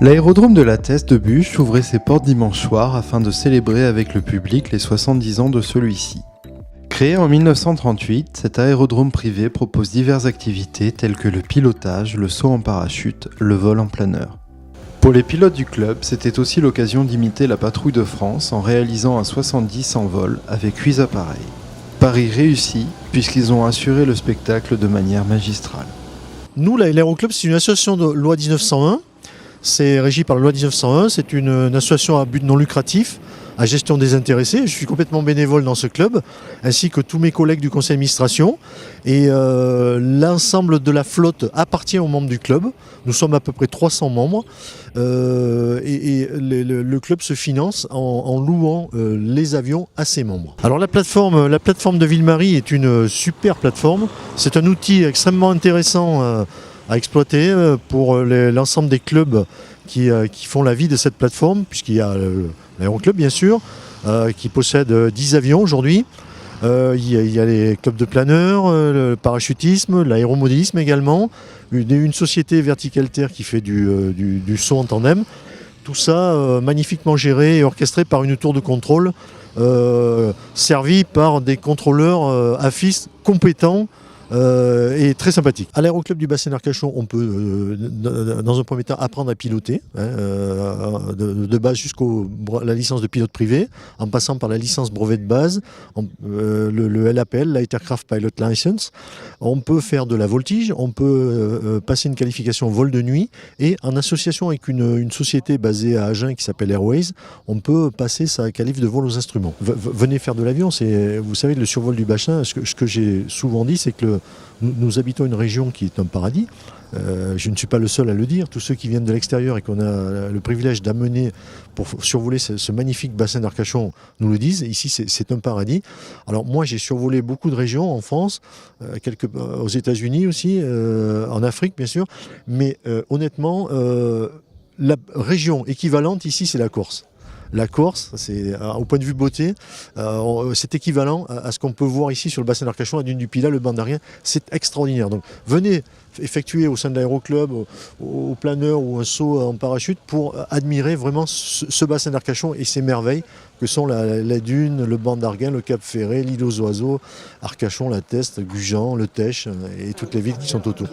L'aérodrome de la Teste de Buch ouvrait ses portes dimanche soir afin de célébrer avec le public les 70 ans de celui-ci. Créé en 1938, cet aérodrome privé propose diverses activités telles que le pilotage, le saut en parachute, le vol en planeur. Pour les pilotes du club, c'était aussi l'occasion d'imiter la patrouille de France en réalisant un 70 en vol avec 8 appareils. Pari réussi puisqu'ils ont assuré le spectacle de manière magistrale. Nous, l'Aéroclub, c'est une association de loi 1901. C'est régi par la loi 1901. C'est une association à but non lucratif, à gestion désintéressée. Je suis complètement bénévole dans ce club, ainsi que tous mes collègues du conseil d'administration. Et l'ensemble de la flotte appartient aux membres du club. Nous sommes à peu près 300 membres. Le club se finance en louant les avions à ses membres. Alors la plateforme de Ville-Marie est une super plateforme. C'est un outil extrêmement intéressant à exploiter pour l'ensemble des clubs qui font la vie de cette plateforme, puisqu'il y a l'Aéroclub bien sûr, qui possède 10 avions aujourd'hui. Il y a les clubs de planeurs, le parachutisme, l'aéromodélisme également, une société Vertical Terre qui fait du saut en tandem. Tout ça magnifiquement géré et orchestré par une tour de contrôle servie par des contrôleurs AFIS compétents et très sympathique. À l'Aéroclub du bassin d'Arcachon, on peut dans un premier temps apprendre à piloter, de base jusqu'à la licence de pilote privé, en passant par la licence brevet de base, le LAPL, Light Aircraft Pilot License. On peut faire de la voltige, on peut passer une qualification vol de nuit, et en association avec une société basée à Agen qui s'appelle Airways, on peut passer sa qualif de vol aux instruments. Venez faire de l'avion, vous savez, le survol du bassin, ce que j'ai souvent dit, c'est que nous habitons une région qui est un paradis. Je ne suis pas le seul à le dire. Tous ceux qui viennent de l'extérieur et qu'on a le privilège d'amener pour survoler ce magnifique bassin d'Arcachon nous le disent. Ici, c'est un paradis. Alors moi, j'ai survolé beaucoup de régions en France, aux États-Unis aussi, en Afrique bien sûr. Mais honnêtement, la région équivalente ici, c'est la Corse. La Corse, au point de vue beauté, c'est équivalent à ce qu'on peut voir ici sur le bassin d'Arcachon, la dune du Pilat, le banc d'Arguin. C'est extraordinaire. Donc venez effectuer au sein de l'aéroclub, au planeur ou un saut en parachute pour admirer vraiment ce bassin d'Arcachon et ses merveilles que sont la dune, le banc d'Arguin, le Cap Ferré, l'île aux oiseaux, Arcachon, la Teste, Gujan, le Tech et toutes les villes qui sont autour.